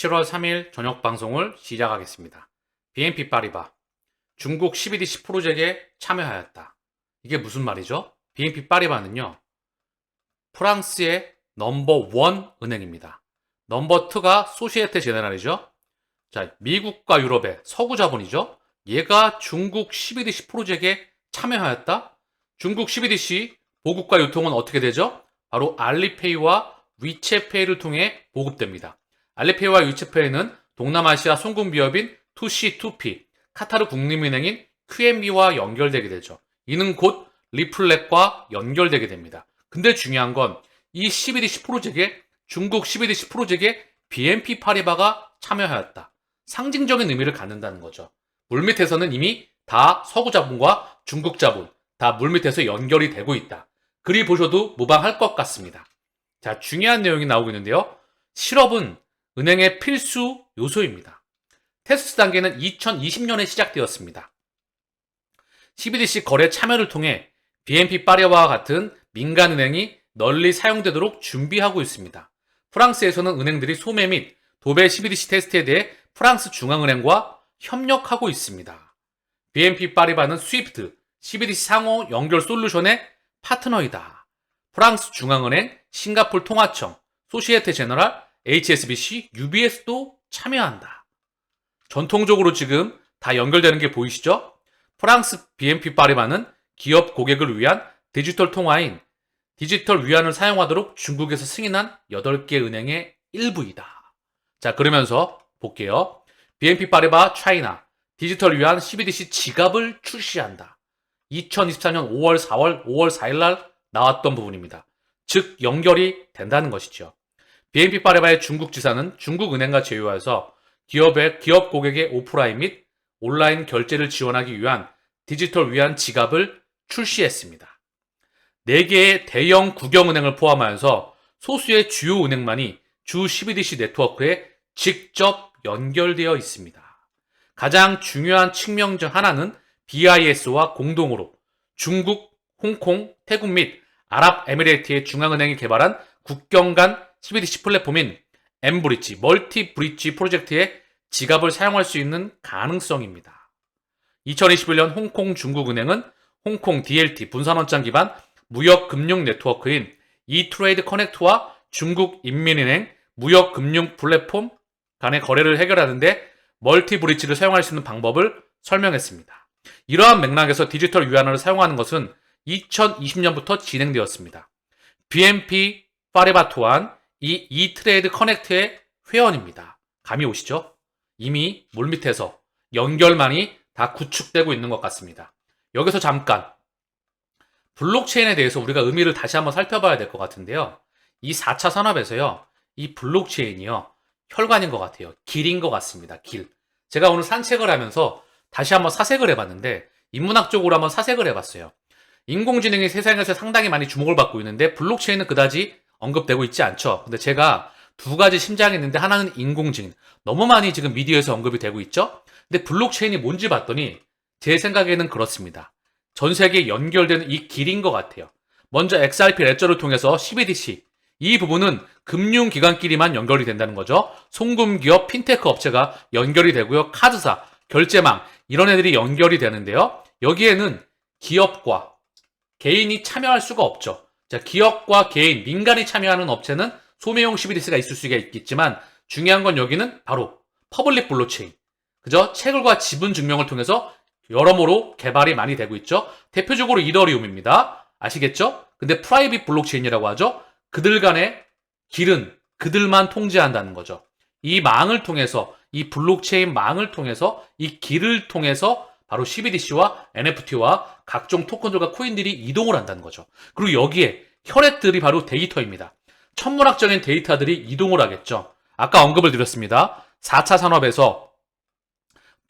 7월 3일 저녁 방송을 시작하겠습니다. BNP 파리바 중국 CBDC 프로젝트에 참여하였다. 이게 무슨 말이죠? BNP 파리바는요, 프랑스의 넘버 1 은행입니다. 넘버 2가 소시에테 제네랄이죠. 자, 미국과 유럽의 서구 자본이죠. 얘가 중국 CBDC 프로젝트에 참여하였다. 중국 CBDC 보급과 유통은 어떻게 되죠? 바로 알리페이와 위챗페이를 통해 보급됩니다. 알리페이와 위챗페이는 동남아시아 송금기업인 2C2P, 카타르 국민은행인 QNB와 연결되게 되죠. 이는 곧 리플렛과 연결되게 됩니다. 근데 중요한 건 이 CBDC 프로젝트에, 중국 CBDC 프로젝트에 BNP 파리바가 참여하였다. 상징적인 의미를 갖는다는 거죠. 물밑에서는 이미 다 서구 자본과 중국 자본, 다 물밑에서 연결이 되고 있다. 그리 보셔도 무방할 것 같습니다. 자, 중요한 내용이 나오고 있는데요. 실업은 은행의 필수 요소입니다. 테스트 단계는 2020년에 시작되었습니다. CBDC 거래 참여를 통해 BNP 파리바와 같은 민간은행이 널리 사용되도록 준비하고 있습니다. 프랑스에서는 은행들이 소매 및 도배 CBDC 테스트에 대해 프랑스 중앙은행과 협력하고 있습니다. BNP 파리바는 스위프트, CBDC 상호 연결 솔루션의 파트너이다. 프랑스 중앙은행, 싱가폴 통화청, 소시에테 제너럴, HSBC, UBS도 참여한다. 전통적으로 지금 다 연결되는 게 보이시죠? 프랑스 BNP 파리바는 기업 고객을 위한 디지털 통화인 디지털 위안을 사용하도록 중국에서 승인한 8개 은행의 일부이다. 자, 그러면서 볼게요. BNP 파리바 차이나 디지털 위안 CBDC 지갑을 출시한다. 2024년 5월 4일 날 나왔던 부분입니다. 즉 연결이 된다는 것이죠. BNP 파리바의 중국 지사는 중국 은행과 제휴하여서 기업 고객의 오프라인 및 온라인 결제를 지원하기 위한 디지털 위안 지갑을 출시했습니다. 4개의 대형 국영은행을 포함하여서 소수의 주요 은행만이 주 CBDC 네트워크에 직접 연결되어 있습니다. 가장 중요한 측면 중 하나는 BIS와 공동으로 중국, 홍콩, 태국 및 아랍에미레이트의 중앙은행이 개발한 국경 간 CBDC 플랫폼인 엠브리지, 멀티 브릿지 프로젝트의 지갑을 사용할 수 있는 가능성입니다. 2021년 홍콩 중국은행은 홍콩 DLT 분산원장 기반 무역금융 네트워크인 이트레이드 커넥트와 중국 인민은행 무역금융 플랫폼 간의 거래를 해결하는데 멀티 브릿지를 사용할 수 있는 방법을 설명했습니다. 이러한 맥락에서 디지털 위안화를 사용하는 것은 2020년부터 진행되었습니다. BNP 파리바 또한 이 이트레이드 커넥트의 회원입니다. 감이 오시죠? 이미 물밑에서 연결만이 다 구축되고 있는 것 같습니다. 여기서 잠깐 블록체인에 대해서 우리가 의미를 다시 한번 살펴봐야 될 것 같은데요. 이 4차 산업에서요, 이 블록체인이요, 혈관인 것 같아요. 길인 것 같습니다. 길. 제가 오늘 산책을 하면서 다시 한번 사색을 해봤는데, 인문학적으로 한번 사색을 해봤어요. 인공지능이 세상에서 상당히 많이 주목을 받고 있는데, 블록체인은 그다지 언급되고 있지 않죠. 근데 제가 두 가지 심장이 있는데, 하나는 인공지능. 너무 많이 지금 미디어에서 언급이 되고 있죠. 근데 블록체인이 뭔지 봤더니, 제 생각에는 그렇습니다. 전 세계에 연결되는 이 길인 것 같아요. 먼저 XRP 레저를 통해서 CBDC, 이 부분은 금융기관끼리만 연결이 된다는 거죠. 송금기업, 핀테크 업체가 연결이 되고요. 카드사, 결제망, 이런 애들이 연결이 되는데요. 여기에는 기업과 개인이 참여할 수가 없죠. 자, 기업과 개인, 민간이 참여하는 업체는 소매용 CBDC가 있을 수가 있겠지만 중요한 건 여기는 바로 퍼블릭 블록체인. 그죠? 채굴과 지분 증명을 통해서 여러모로 개발이 많이 되고 있죠. 대표적으로 이더리움입니다. 아시겠죠? 근데 프라이빗 블록체인이라고 하죠. 그들 간의 길은 그들만 통제한다는 거죠. 이 망을 통해서, 이 블록체인 망을 통해서, 이 길을 통해서 바로 CBDC와 NFT와 각종 토큰들과 코인들이 이동을 한다는 거죠. 그리고 여기에 혈액들이 바로 데이터입니다. 천문학적인 데이터들이 이동을 하겠죠. 아까 언급을 드렸습니다. 4차 산업에서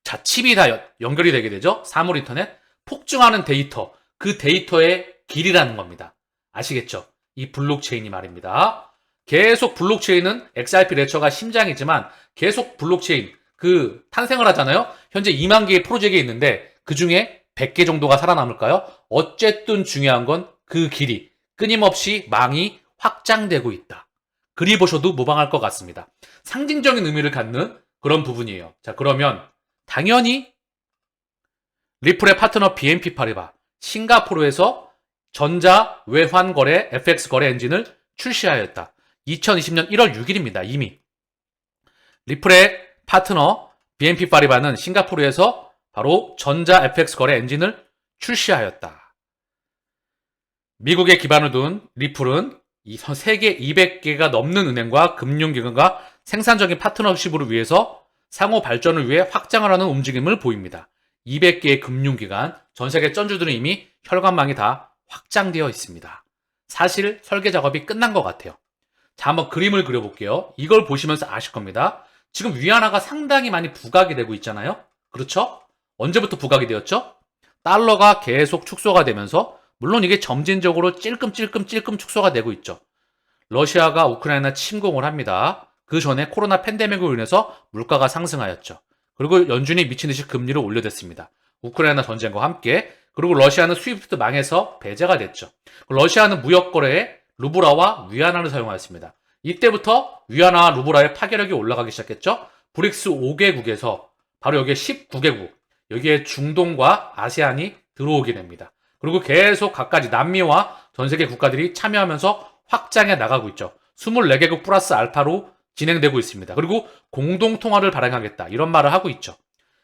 자, 칩이 다 연결이 되게 되죠. 사물 인터넷, 폭증하는 데이터, 그 데이터의 길이라는 겁니다. 아시겠죠? 이 블록체인이 말입니다. 계속 블록체인은 XRP 레처가 심장이지만 계속 블록체인 그 탄생을 하잖아요. 현재 2만 개의 프로젝트가 있는데 그 중에 100개 정도가 살아남을까요? 어쨌든 중요한 건 그 길이 끊임없이 망이 확장되고 있다. 그리보셔도 무방할 것 같습니다. 상징적인 의미를 갖는 그런 부분이에요. 자, 그러면 당연히 리플의 파트너 BNP 파리바 싱가포르에서 전자 외환 거래 FX 거래 엔진을 출시하였다. 2020년 1월 6일입니다. 이미 리플의 파트너 BNP 파리바는 싱가포르에서 바로 전자 FX 거래 엔진을 출시하였다. 미국에 기반을 둔 리플은 세계 200개가 넘는 은행과 금융기관과 생산적인 파트너십을 위해서 상호 발전을 위해 확장을 하는 움직임을 보입니다. 200개의 금융기관, 전 세계 쩐주들은 이미 혈관망이 다 확장되어 있습니다. 사실 설계 작업이 끝난 것 같아요. 자, 한번 그림을 그려볼게요. 이걸 보시면서 아실 겁니다. 지금 위안화가 상당히 많이 부각이 되고 있잖아요. 그렇죠? 언제부터 부각이 되었죠? 달러가 계속 축소가 되면서 물론 이게 점진적으로 찔끔찔끔 축소가 되고 있죠. 러시아가 우크라이나 침공을 합니다. 그 전에 코로나 팬데믹으로 인해서 물가가 상승하였죠. 그리고 연준이 미친듯이 금리를 올려댔습니다. 우크라이나 전쟁과 함께. 그리고 러시아는 스위프트 망해서 배제가 됐죠. 러시아는 무역거래에 루블화와 위안화를 사용하였습니다. 이때부터 위안화와 루블화의 파괴력이 올라가기 시작했죠. 브릭스 5개국에서 바로 여기에 19개국, 여기에 중동과 아세안이 들어오게 됩니다. 그리고 계속 각가지 남미와 전 세계 국가들이 참여하면서 확장해 나가고 있죠. 24개국 플러스 알파로 진행되고 있습니다. 그리고 공동통화를 발행하겠다 이런 말을 하고 있죠.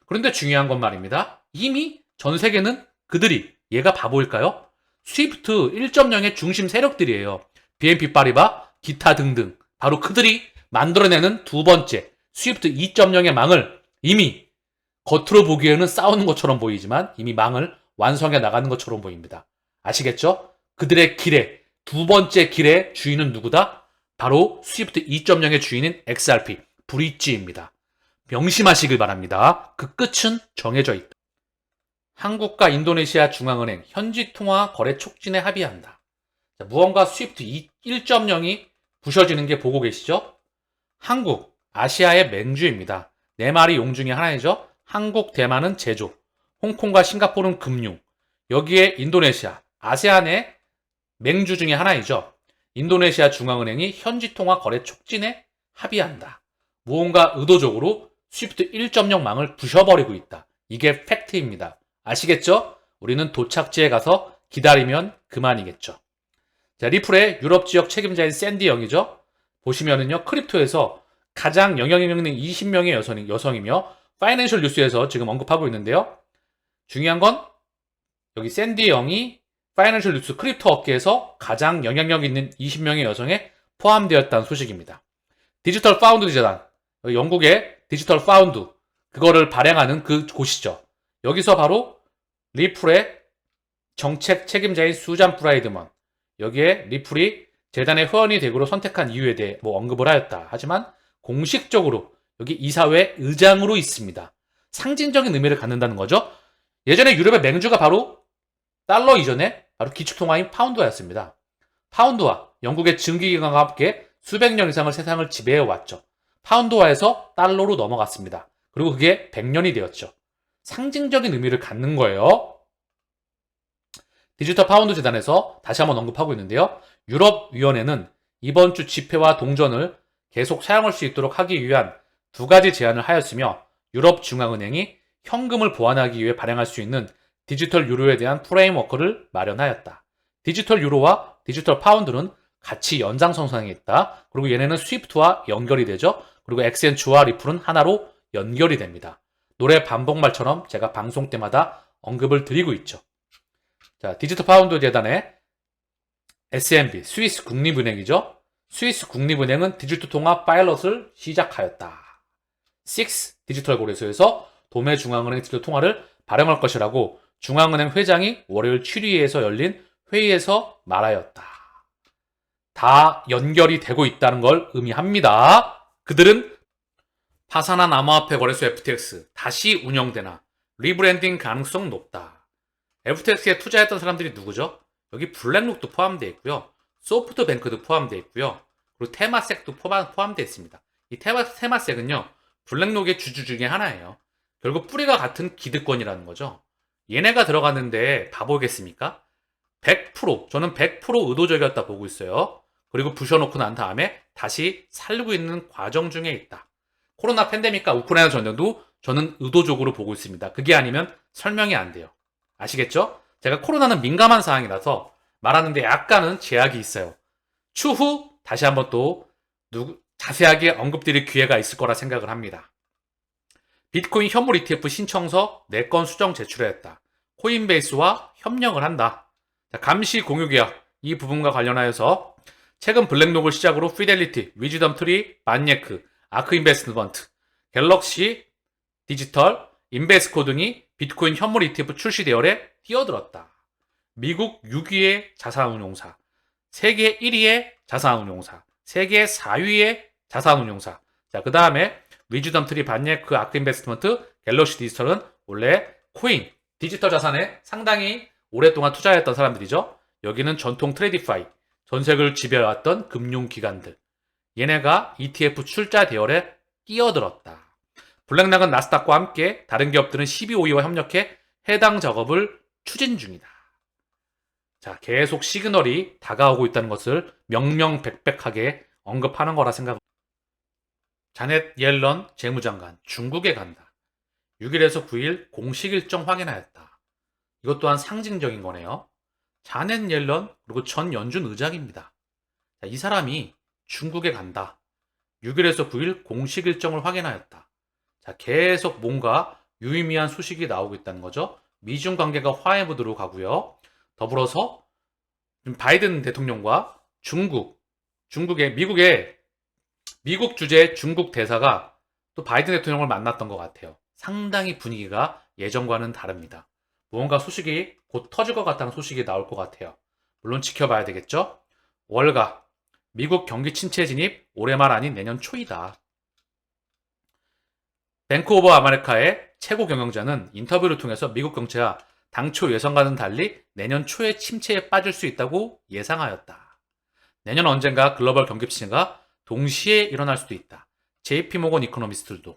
그런데 중요한 건 말입니다. 이미 전 세계는 그들이 얘가 바보일까요? 스위프트 1.0의 중심 세력들이에요. BNP 파리바, 기타 등등. 바로 그들이 만들어내는 두 번째 스위프트 2.0의 망을 이미 겉으로 보기에는 싸우는 것처럼 보이지만 이미 망을 완성해 나가는 것처럼 보입니다. 아시겠죠? 그들의 길에 두 번째 길의 주인은 누구다? 바로 스위프트 2.0의 주인인 XRP, 브릿지입니다. 명심하시길 바랍니다. 그 끝은 정해져 있다. 한국과 인도네시아 중앙은행 현지 통화 거래 촉진에 합의한다. 자, 무언가 스위프트 1.0이 부셔지는 게 보고 계시죠? 한국, 아시아의 맹주입니다. 네 마리 용 중에 하나이죠. 한국, 대만은 제조, 홍콩과 싱가포르는 금융, 여기에 인도네시아, 아세안의 맹주 중에 하나이죠. 인도네시아 중앙은행이 현지 통화 거래 촉진에 합의한다. 무언가 의도적으로 스위프트 1.0 망을 부셔버리고 있다. 이게 팩트입니다. 아시겠죠? 우리는 도착지에 가서 기다리면 그만이겠죠. 자, 리플의 유럽 지역 책임자인 샌디 영이죠. 보시면은요, 크립토에서 가장 영향력 있는 20명의 여성이며 파이낸셜 뉴스에서 지금 언급하고 있는데요. 중요한 건 여기 샌디 영이 파이낸셜 뉴스 크립토 업계에서 가장 영향력 있는 20명의 여성에 포함되었다는 소식입니다. 디지털 파운드 재단, 영국의 디지털 파운드, 그거를 발행하는 그 곳이죠. 여기서 바로 리플의 정책 책임자인 수잔 프라이드먼, 여기에 리플이 재단의 회원이 되기로 선택한 이유에 대해 언급을 하였다. 하지만 공식적으로 여기 이사회 의장으로 있습니다. 상징적인 의미를 갖는다는 거죠. 예전에 유럽의 맹주가 바로 달러 이전에 바로 기축통화인 파운드화였습니다. 파운드화, 영국의 증기기관과 함께 수백 년 이상을 세상을 지배해왔죠. 파운드화에서 달러로 넘어갔습니다. 그리고 그게 100년이 되었죠. 상징적인 의미를 갖는 거예요. 디지털 파운드 재단에서 다시 한번 언급하고 있는데요. 유럽위원회는 이번 주 집회와 동전을 계속 사용할 수 있도록 하기 위한 두 가지 제안을 하였으며 유럽중앙은행이 현금을 보완하기 위해 발행할 수 있는 디지털 유로에 대한 프레임워크를 마련하였다. 디지털 유로와 디지털 파운드는 같이 연장선상에 있다. 그리고 얘네는 스위프트와 연결이 되죠. 그리고 엑센추와 리플은 하나로 연결이 됩니다. 노래 반복말처럼 제가 방송 때마다 언급을 드리고 있죠. 자, 디지털 파운드 재단의 SNB, 스위스 국립은행이죠. 스위스 국립은행은 디지털 통화 파일럿을 시작하였다. 6 디지털 거래소에서 도매 중앙은행 디지털 통화를 발행할 것이라고 중앙은행 회장이 월요일 취리에서 열린 회의에서 말하였다. 다 연결이 되고 있다는 걸 의미합니다. 그들은 파산한 암호화폐 거래소 FTX 다시 운영되나 리브랜딩 가능성 높다. FTX에 투자했던 사람들이 누구죠? 여기 블랙록도 포함되어 있고요. 소프트뱅크도 포함되어 있고요. 그리고 테마섹도 포함되어 있습니다. 이 테마섹은요. 블랙록의 주주 중에 하나예요. 결국 뿌리가 같은 기득권이라는 거죠. 얘네가 들어갔는데 바보겠습니까? 100%, 저는 100% 의도적이었다 보고 있어요. 그리고 부셔놓고 난 다음에 다시 살리고 있는 과정 중에 있다. 코로나 팬데믹과 우크라이나 전쟁도 저는 의도적으로 보고 있습니다. 그게 아니면 설명이 안 돼요. 아시겠죠? 제가 코로나는 민감한 사항이라서 말하는데 약간은 제약이 있어요. 추후 다시 한번 또 자세하게 언급드릴 기회가 있을 거라 생각을 합니다. 비트코인 현물 ETF 신청서 4건 수정 제출했다. 코인베이스와 협력을 한다. 감시 공유 계약 이 부분과 관련하여서 최근 블랙록을 시작으로 피델리티, 위즈덤 트리, 반예크, 아크 인베스트먼트, 갤럭시 디지털, 인베스코 등이 비트코인 현물 ETF 출시 대열에 뛰어들었다. 미국 6위의 자산운용사, 세계 1위의 자산운용사, 세계 4위의 자산운용사. 자, 그 다음에 위즈덤 트리, 반예크, 아크 인베스트먼트, 갤럭시 디지털은 원래 코인, 디지털 자산에 상당히 오랫동안 투자했던 사람들이죠. 여기는 전통 트레디파이, 전 세계를 지배해왔던 금융기관들. 얘네가 ETF 출자 대열에 끼어들었다. 블랙락은 나스닥과 함께 다른 기업들은 1252와 협력해 해당 작업을 추진 중이다. 자, 계속 시그널이 다가오고 있다는 것을 명명백백하게 언급하는 거라 생각합니다. 자넷 옐런 재무장관 중국에 간다. 6일에서 9일 공식 일정 확인하였다. 이것 또한 상징적인 거네요. 자넷 옐런 그리고 전 연준 의장입니다. 자, 이 사람이 중국에 간다. 6일에서 9일 공식 일정을 확인하였다. 자, 계속 뭔가 유의미한 소식이 나오고 있다는 거죠. 미중 관계가 화해 모드로 가고요. 더불어서 바이든 대통령과 미국 주재 중국 대사가 또 바이든 대통령을 만났던 것 같아요. 상당히 분위기가 예전과는 다릅니다. 무언가 소식이 곧 터질 것 같다는 소식이 나올 것 같아요. 물론 지켜봐야 되겠죠. 월가 미국 경기 침체 진입 올해 말 아닌 내년 초이다. 뱅크 오브 아메리카의 최고 경영자는 인터뷰를 통해서 미국 경제가 당초 예상과는 달리 내년 초에 침체에 빠질 수 있다고 예상하였다. 내년 언젠가 글로벌 경기 침체가 동시에 일어날 수도 있다. JP모건 이코노미스트들도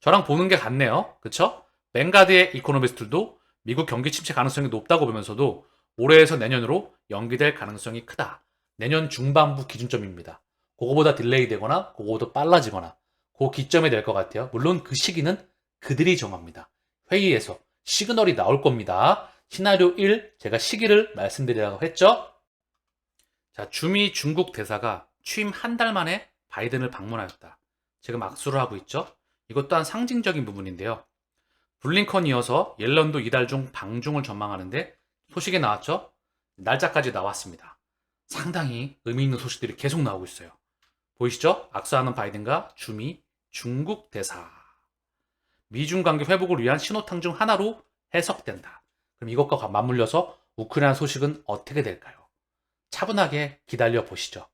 저랑 보는 게 같네요. 그쵸? 뱅가드의 이코노미스트들도 미국 경기 침체 가능성이 높다고 보면서도 올해에서 내년으로 연기될 가능성이 크다. 내년 중반부 기준점입니다. 그거보다 딜레이 되거나 그거보다 빨라지거나 그 기점이 될 것 같아요. 물론 그 시기는 그들이 정합니다. 회의에서 시그널이 나올 겁니다. 시나리오 1 제가 시기를 말씀드리라고 했죠. 자, 주미 중국 대사가 취임 한 달 만에 바이든을 방문하였다. 지금 악수를 하고 있죠. 이것 또한 상징적인 부분인데요. 블링컨 이어서 옐런도 이달 중 방중을 전망하는데 소식이 나왔죠. 날짜까지 나왔습니다. 상당히 의미 있는 소식들이 계속 나오고 있어요. 보이시죠? 악수하는 바이든과 주미 중국 대사. 미중 관계 회복을 위한 신호탄 중 하나로 해석된다. 그럼 이것과 맞물려서 우크라이나 소식은 어떻게 될까요? 차분하게 기다려 보시죠.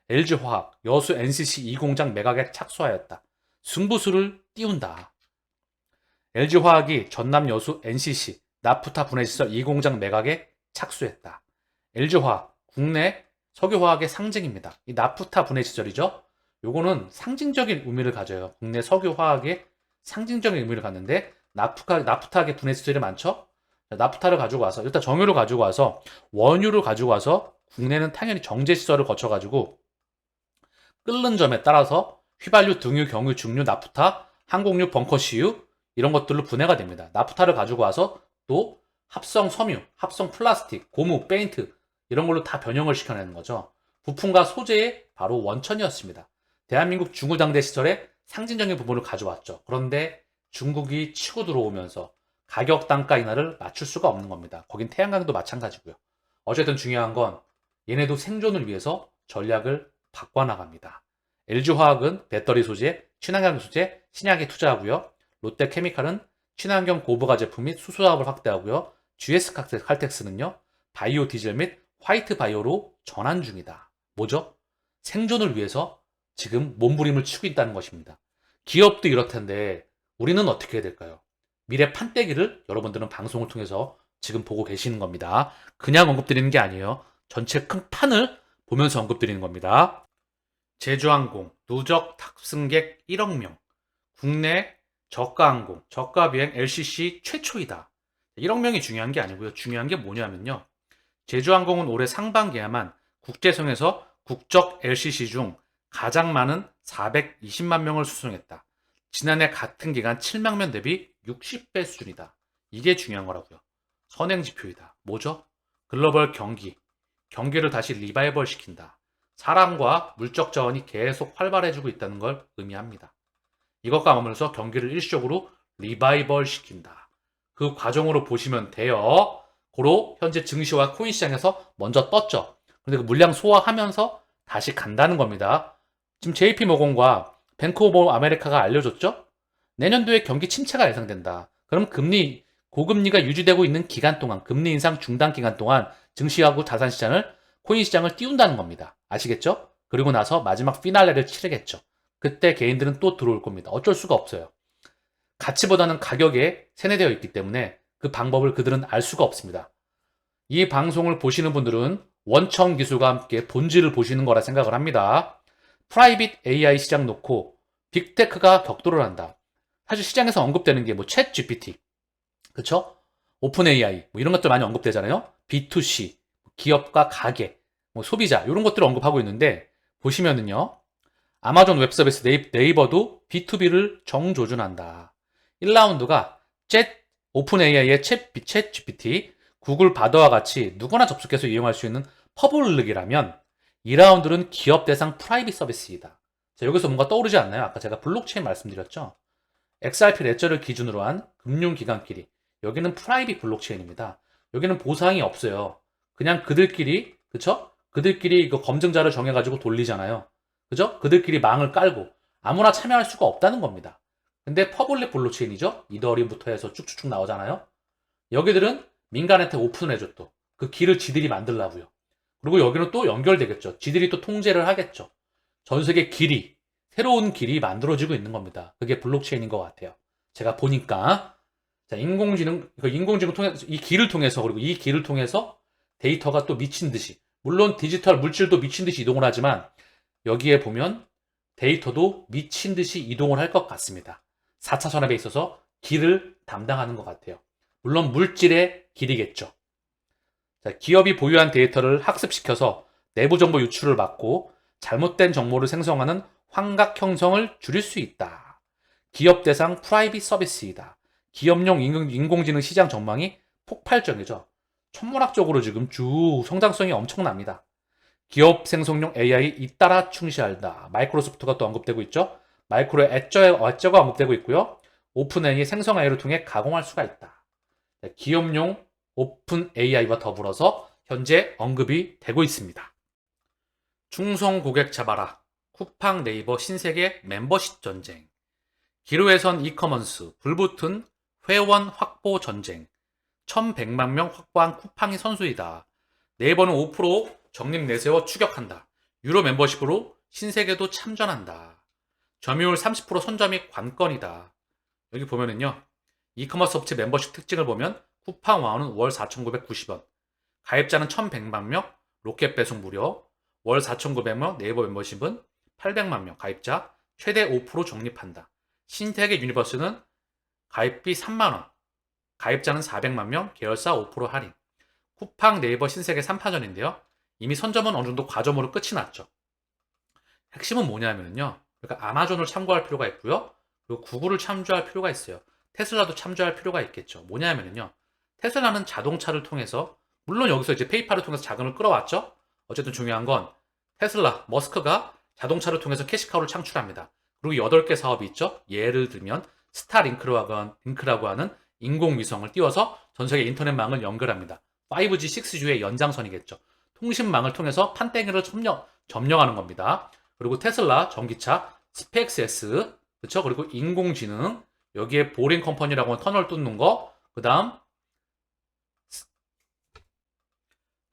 LG화학 여수 NCC 2공장 매각에 착수하였다. 승부수를 띄운다. LG화학이 전남 여수 NCC 나프타 분해시설 2공장 매각에 착수했다. LG화학 국내 석유화학의 상징입니다. 이 나프타 분해시설이죠. 요거는 상징적인 의미를 가져요. 국내 석유화학의 상징적인 의미를 갖는데 나프타의 분해시설이 많죠. 나프타를 가지고 와서 일단 정유를 가지고 와서 원유를 가지고 와서 국내는 당연히 정제시설을 거쳐가지고 끓는 점에 따라서 휘발유, 등유, 경유, 중유, 나프타, 항공유, 벙커시유 이런 것들로 분해가 됩니다. 나프타를 가지고 와서 또 합성 섬유, 합성 플라스틱, 고무, 페인트 이런 걸로 다 변형을 시켜내는 거죠. 부품과 소재의 바로 원천이었습니다. 대한민국 중구장대 시설의 상징적인 부분을 가져왔죠. 그런데 중국이 치고 들어오면서 가격 단가 인하를 맞출 수가 없는 겁니다. 거긴 태양광도 마찬가지고요. 어쨌든 중요한 건 얘네도 생존을 위해서 전략을 바꿔나갑니다. LG화학은 배터리 소재, 친환경 소재, 신약에 투자하고요. 롯데케미칼은 친환경 고부가 제품 및 수소 사업을 확대하고요. GS칼텍스는요. 바이오 디젤 및 화이트 바이오로 전환 중이다. 뭐죠? 생존을 위해서 지금 몸부림을 치고 있다는 것입니다. 기업도 이렇텐데 우리는 어떻게 해야 될까요? 미래 판때기를 여러분들은 방송을 통해서 지금 보고 계시는 겁니다. 그냥 언급드리는 게 아니에요. 전체 큰 판을 보면서 언급드리는 겁니다. 제주항공 누적 탑승객 1억 명, 국내 저가항공, 저가비행 LCC 최초이다. 1억 명이 중요한 게 아니고요. 중요한 게 뭐냐면요. 제주항공은 올해 상반기에만 국제선에서 국적 LCC 중 가장 많은 420만 명을 수송했다. 지난해 같은 기간 7만 명 대비 60배 수준이다. 이게 중요한 거라고요. 선행 지표이다. 뭐죠? 글로벌 경기를 다시 리바이벌 시킨다. 사람과 물적 자원이 계속 활발해지고 있다는 걸 의미합니다. 이것과 맞물려서 경기를 일시적으로 리바이벌 시킨다. 그 과정으로 보시면 돼요. 고로 현재 증시와 코인 시장에서 먼저 떴죠. 근데 그 물량 소화하면서 다시 간다는 겁니다. 지금 JP모건과 뱅크 오브 아메리카가 알려줬죠? 내년도에 경기 침체가 예상된다. 그럼 고금리가 유지되고 있는 기간 동안, 금리 인상 중단 기간 동안 증시하고 자산시장을, 코인 시장을 띄운다는 겁니다. 아시겠죠? 그리고 나서 마지막 피날레를 치르겠죠. 그때 개인들은 또 들어올 겁니다. 어쩔 수가 없어요. 가치보다는 가격에 세뇌되어 있기 때문에 그 방법을 그들은 알 수가 없습니다. 이 방송을 보시는 분들은 원청 기술과 함께 본질을 보시는 거라 생각을 합니다. 프라이빗 AI 시장 놓고 빅테크가 격돌을 한다. 사실 시장에서 언급되는 게 챗 GPT, 그쵸? 오픈 AI, 이런 것들 많이 언급되잖아요. B2C, 기업과 가게, 소비자, 이런 것들을 언급하고 있는데, 보시면은요, 아마존 웹서비스 네이버도 B2B를 정조준한다. 1라운드가 오픈 AI의 챗 GPT, 구글 바더와 같이 누구나 접속해서 이용할 수 있는 퍼블릭이라면 2라운드는 기업 대상 프라이빗 서비스이다. 자, 여기서 뭔가 떠오르지 않나요? 아까 제가 블록체인 말씀드렸죠? XRP 레저를 기준으로 한 금융기관끼리, 여기는 프라이빗 블록체인입니다. 여기는 보상이 없어요. 그냥 그들끼리, 그쵸? 그들끼리 이거 검증자를 정해가지고 돌리잖아요. 그죠? 그들끼리 망을 깔고 아무나 참여할 수가 없다는 겁니다. 근데 퍼블릭 블록체인이죠? 이더리움부터 해서 쭉쭉쭉 나오잖아요. 여기들은 민간한테 오픈해줬또. 그 길을 지들이 만들라고요. 그리고 여기는 또 연결되겠죠. 지들이 또 통제를 하겠죠. 전 세계 새로운 길이 만들어지고 있는 겁니다. 그게 블록체인인 것 같아요. 제가 보니까. 자, 인공지능 통해서, 이 길을 통해서, 그리고 이 길을 통해서 데이터가 또 미친 듯이, 물론 디지털 물질도 미친 듯이 이동을 하지만, 여기에 보면 데이터도 미친 듯이 이동을 할 것 같습니다. 4차 산업에 있어서 길을 담당하는 것 같아요. 물론 물질의 길이겠죠. 자, 기업이 보유한 데이터를 학습시켜서 내부 정보 유출을 막고 잘못된 정보를 생성하는 환각 형성을 줄일 수 있다. 기업 대상 프라이빗 서비스이다. 기업용 인공지능 시장 전망이 폭발적이죠. 천문학적으로 지금 성장성이 엄청납니다. 기업 생성용 AI 잇따라 충실하다. 마이크로소프트가 또 언급되고 있죠. 마이크로의 엣저가 언급되고 있고요. 오픈 AI 생성 AI를 통해 가공할 수가 있다. 기업용 오픈 AI와 더불어서 현재 언급이 되고 있습니다. 충성 고객 잡아라. 쿠팡 네이버 신세계 멤버십 전쟁. 기로에선 이커머스 불붙은 회원 확보 전쟁. 1100만 명 확보한 쿠팡이 선수이다. 네이버는 5% 적립 내세워 추격한다. 유로 멤버십으로 신세계도 참전한다. 점유율 30% 선점이 관건이다. 여기 보면은요. 이커머스 업체 멤버십 특징을 보면 쿠팡 와우는 월 4,990원, 가입자는 1,100만 명, 로켓 배송 무료, 월 4,900명, 네이버 멤버십은 800만 명, 가입자 최대 5% 적립한다. 신세계 유니버스는 가입비 3만원, 가입자는 400만 명, 계열사 5% 할인. 쿠팡 네이버 신세계 3파전인데요. 이미 선점은 어느 정도 과점으로 끝이 났죠. 핵심은 뭐냐면요. 그러니까 아마존을 참고할 필요가 있고요. 그리고 구글을 참조할 필요가 있어요. 테슬라도 참조할 필요가 있겠죠. 뭐냐면요. 테슬라는 자동차를 통해서, 물론 여기서 이제 페이팔을 통해서 자금을 끌어왔죠. 어쨌든 중요한 건 머스크가 자동차를 통해서 캐시카우를 창출합니다. 그리고 8개 사업이 있죠. 예를 들면 스타링크라고 하는 인공위성을 띄워서 전 세계 인터넷망을 연결합니다. 5G, 6G의 연장선이겠죠. 통신망을 통해서 판때기를 점령하는 겁니다. 그리고 테슬라, 전기차, 스페이스X, 그렇죠? 그리고 인공지능, 여기에 보링 컴퍼니라고 하는 터널 뚫는 거, 그 다음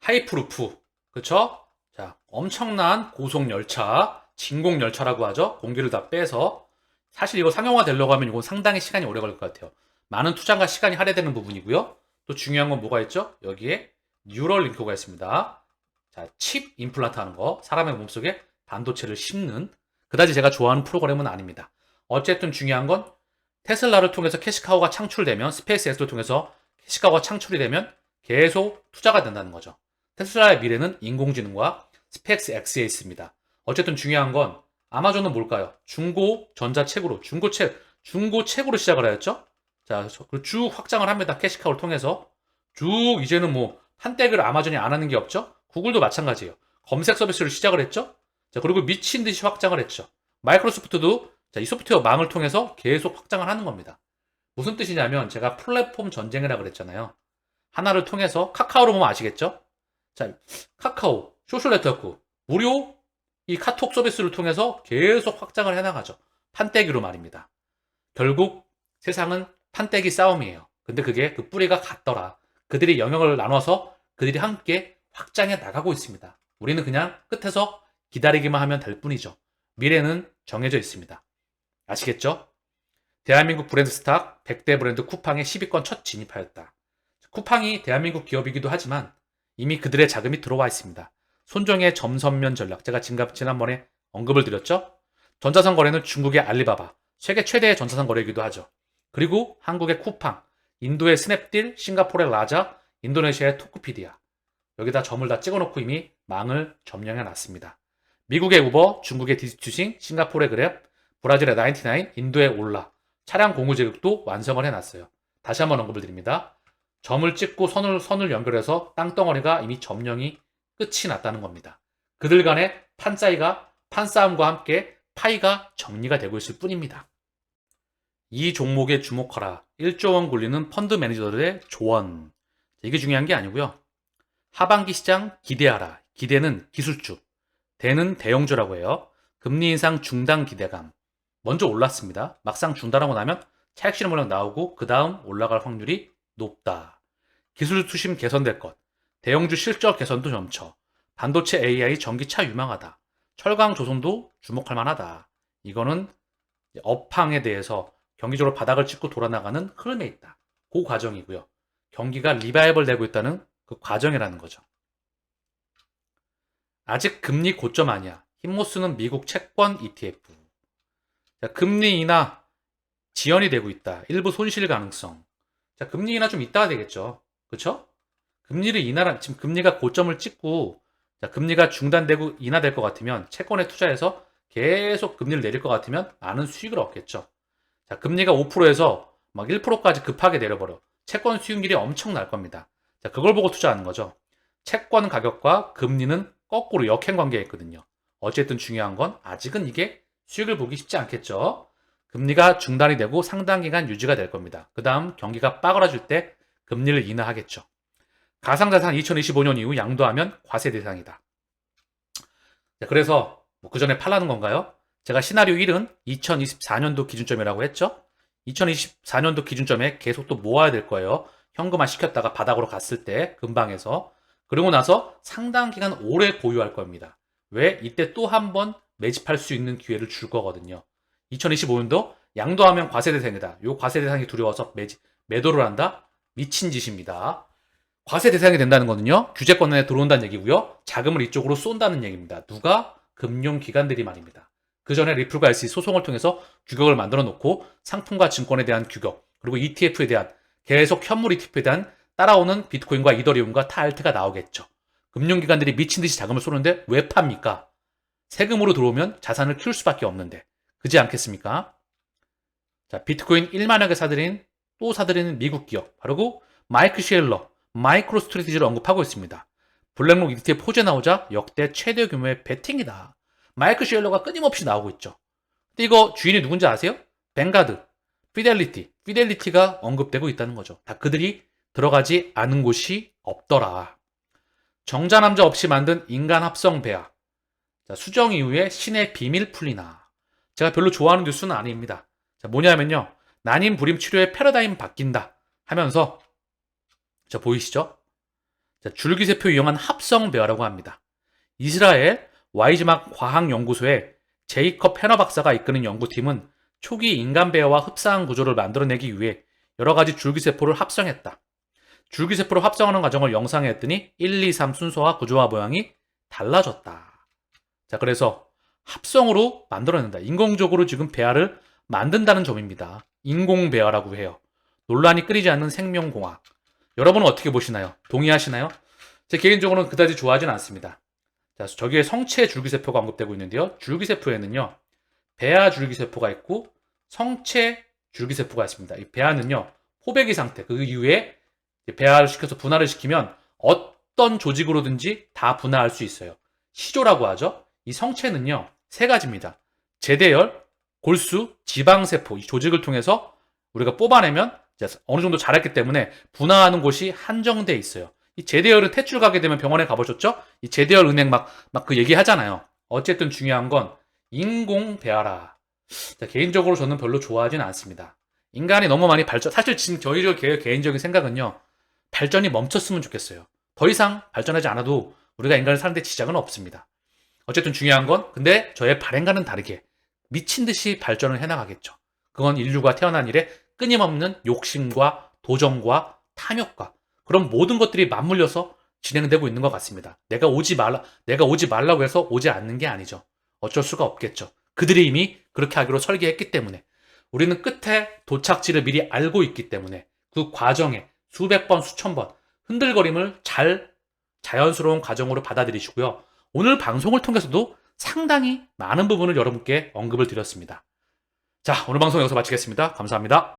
하이프루프, 그렇죠? 자, 엄청난 고속 열차, 진공 열차라고 하죠. 공기를 다 빼서. 사실 이거 상용화 되려고 하면 이건 상당히 시간이 오래 걸릴 것 같아요. 많은 투자과 시간이 할애되는 부분이고요. 또 중요한 건 뭐가 있죠? 여기에 뉴럴 링크가 있습니다. 자, 칩 임플란트 하는 거, 사람의 몸속에 반도체를 심는, 그다지 제가 좋아하는 프로그램은 아닙니다. 어쨌든 중요한 건 테슬라를 통해서 캐시카우가 창출되면, 스페이스X를 통해서 캐시카우가 창출이 되면 계속 투자가 된다는 거죠. 테슬라의 미래는 인공지능과 스페이스X에 있습니다. 어쨌든 중요한 건 아마존은 뭘까요? 중고 전자책으로, 중고책으로 시작을 하였죠? 자, 쭉 확장을 합니다. 캐시카우를 통해서. 쭉 이제는 뭐, 한때를 아마존이 안 하는 게 없죠? 구글도 마찬가지예요. 검색 서비스를 시작을 했죠? 자, 그리고 미친 듯이 확장을 했죠. 마이크로소프트도 자, 이 소프트웨어 망을 통해서 계속 확장을 하는 겁니다. 무슨 뜻이냐면 제가 플랫폼 전쟁이라 그랬잖아요. 하나를 통해서 카카오로 보면 아시겠죠? 자, 카카오, 소셜네트워크, 무료 이 카톡 서비스를 통해서 계속 확장을 해나가죠. 판때기로 말입니다. 결국 세상은 판때기 싸움이에요. 근데 그게 그 뿌리가 같더라. 그들이 영역을 나눠서 그들이 함께 확장해 나가고 있습니다. 우리는 그냥 끝에서 기다리기만 하면 될 뿐이죠. 미래는 정해져 있습니다. 아시겠죠? 대한민국 브랜드 스탁 100대 브랜드 쿠팡에 10위권 첫 진입하였다. 쿠팡이 대한민국 기업이기도 하지만 이미 그들의 자금이 들어와 있습니다. 손정의 점선면 전략, 제가 지난번에 언급을 드렸죠? 전자상 거래는 중국의 알리바바, 세계 최대의 전자상 거래이기도 하죠. 그리고 한국의 쿠팡, 인도의 스냅딜, 싱가포르의 라자, 인도네시아의 토코피디아. 여기다 점을 다 찍어놓고 이미 망을 점령해 놨습니다. 미국의 우버, 중국의 디스투싱, 싱가포르의 그랩, 브라질의 99, 인도의 올라, 차량 공유 제국도 완성을 해놨어요. 다시 한번 언급을 드립니다. 점을 찍고 선을 연결해서 땅덩어리가 이미 점령이 끝이 났다는 겁니다. 그들 간의 판싸움과 함께 파이가 정리가 되고 있을 뿐입니다. 이 종목에 주목하라. 1조 원 굴리는 펀드 매니저들의 조언. 이게 중요한 게 아니고요. 하반기 시장 기대하라. 기대는 기술주. 대는 대형주라고 해요. 금리 인상 중단 기대감. 먼저 올랐습니다. 막상 중단하고 나면 차익 실현 물량 나오고 그 다음 올라갈 확률이 높다. 기술 투심 개선될 것. 대형주 실적 개선도 점쳐. 반도체 AI 전기차 유망하다. 철강 조선도 주목할 만하다. 이거는 업황에 대해서 경기적으로 바닥을 찍고 돌아나가는 흐름에 있다. 그 과정이고요. 경기가 리바이벌 되고 있다는 그 과정이라는 거죠. 아직 금리 고점 아니야. 힘못 쓰는 미국 채권 ETF. 자, 금리 인하 지연이 되고 있다. 일부 손실 가능성. 자, 금리 인하 좀 이따가 되겠죠. 그렇죠? 지금 금리가 고점을 찍고 자, 금리가 중단되고 인하될 것 같으면 채권에 투자해서 계속 금리를 내릴 것 같으면 많은 수익을 얻겠죠. 자, 금리가 5%에서 막 1%까지 급하게 내려버려. 채권 수익률이 엄청 날 겁니다. 자, 그걸 보고 투자하는 거죠. 채권 가격과 금리는 거꾸로 역행 관계에 있거든요. 어쨌든 중요한 건 아직은 이게 수익을 보기 쉽지 않겠죠. 금리가 중단이 되고 상당 기간 유지가 될 겁니다. 그 다음 경기가 빠그라질 때 금리를 인하하겠죠. 가상자산 2025년 이후 양도하면 과세 대상이다. 자, 그래서 그 전에 팔라는 건가요? 제가 시나리오 1은 2024년도 기준점이라고 했죠. 2024년도 기준점에 계속 또 모아야 될 거예요. 현금화 시켰다가 바닥으로 갔을 때 금방에서. 그리고 나서 상당 기간 오래 보유할 겁니다. 왜? 이때 또 한 번 매집할 수 있는 기회를 줄 거거든요. 2025년도 양도하면 과세 대상이다. 요 과세 대상이 두려워서 매도를 한다? 미친 짓입니다. 과세 대상이 된다는 거는요. 규제권 안에 들어온다는 얘기고요. 자금을 이쪽으로 쏜다는 얘기입니다. 누가? 금융기관들이 말입니다. 그 전에 리플과 LC 소송을 통해서 규격을 만들어 놓고 상품과 증권에 대한 규격, 그리고 ETF에 대한 계속 현물 ETF에 대한 따라오는 비트코인과 이더리움과 타알트가 나오겠죠. 금융기관들이 미친 듯이 자금을 쏘는데 왜 팝니까? 세금으로 들어오면 자산을 키울 수밖에 없는데. 그지 않겠습니까? 자, 비트코인 1만여 개 사들이는 미국 기업, 바로 마이크 쉘러, 마이크로 스트래티지를 언급하고 있습니다. 블랙록 ETF 호재 나오자 역대 최대 규모의 베팅이다. 마이크 쉘러가 끊임없이 나오고 있죠. 근데 이거 주인이 누군지 아세요? 뱅가드, 피델리티가 언급되고 있다는 거죠. 다 그들이 들어가지 않은 곳이 없더라. 정자남자 없이 만든 인간 합성 배아. 자, 수정 이후에 신의 비밀 풀리나. 제가 별로 좋아하는 뉴스는 아닙니다. 자, 뭐냐면요. 난임 불임 치료의 패러다임 바뀐다 하면서 자, 보이시죠? 자, 줄기세포 이용한 합성 배아라고 합니다. 이스라엘 와이즈막 과학연구소의 제이컵 헤너 박사가 이끄는 연구팀은 초기 인간 배아와 흡사한 구조를 만들어내기 위해 여러 가지 줄기세포를 합성했다. 줄기세포를 합성하는 과정을 영상에 했더니 1, 2, 3 순서와 구조와 모양이 달라졌다. 자, 그래서 합성으로 만들어낸다. 인공적으로 지금 배아를 만든다는 점입니다. 인공배아라고 해요. 논란이 끊이지 않는 생명공학. 여러분은 어떻게 보시나요? 동의하시나요? 제 개인적으로는 그다지 좋아하진 않습니다. 자, 저기에 성체 줄기세포가 언급되고 있는데요. 줄기세포에는요, 배아 줄기세포가 있고 성체 줄기세포가 있습니다. 이 배아는요, 포배기 상태, 그 이후에 배아를 시켜서 분할을 시키면 어떤 조직으로든지 다 분할할 수 있어요. 시조라고 하죠. 이 성체는요, 세 가지입니다. 제대열, 골수, 지방세포, 이 조직을 통해서 우리가 뽑아내면 어느 정도 자랐기 때문에 분화하는 곳이 한정돼 있어요. 이 제대열은 탯줄 가게 되면 병원에 가보셨죠? 이 제대열 은행 막 그 얘기 하잖아요. 어쨌든 중요한 건 인공 배아라. 개인적으로 저는 별로 좋아하진 않습니다. 인간이 너무 많이 사실 지금 저희 개인적인 생각은요, 발전이 멈췄으면 좋겠어요. 더 이상 발전하지 않아도 우리가 인간을 사는데 지장은 없습니다. 어쨌든 중요한 건, 근데 저의 발행과는 다르게 미친 듯이 발전을 해나가겠죠. 그건 인류가 태어난 이래 끊임없는 욕심과 도전과 탐욕과 그런 모든 것들이 맞물려서 진행되고 있는 것 같습니다. 내가 오지 말라고 해서 오지 않는 게 아니죠. 어쩔 수가 없겠죠. 그들이 이미 그렇게 하기로 설계했기 때문에 우리는 끝에 도착지를 미리 알고 있기 때문에 그 과정에 수백 번, 수천 번 흔들거림을 자연스러운 과정으로 받아들이시고요. 오늘 방송을 통해서도 상당히 많은 부분을 여러분께 언급을 드렸습니다. 자, 오늘 방송 여기서 마치겠습니다. 감사합니다.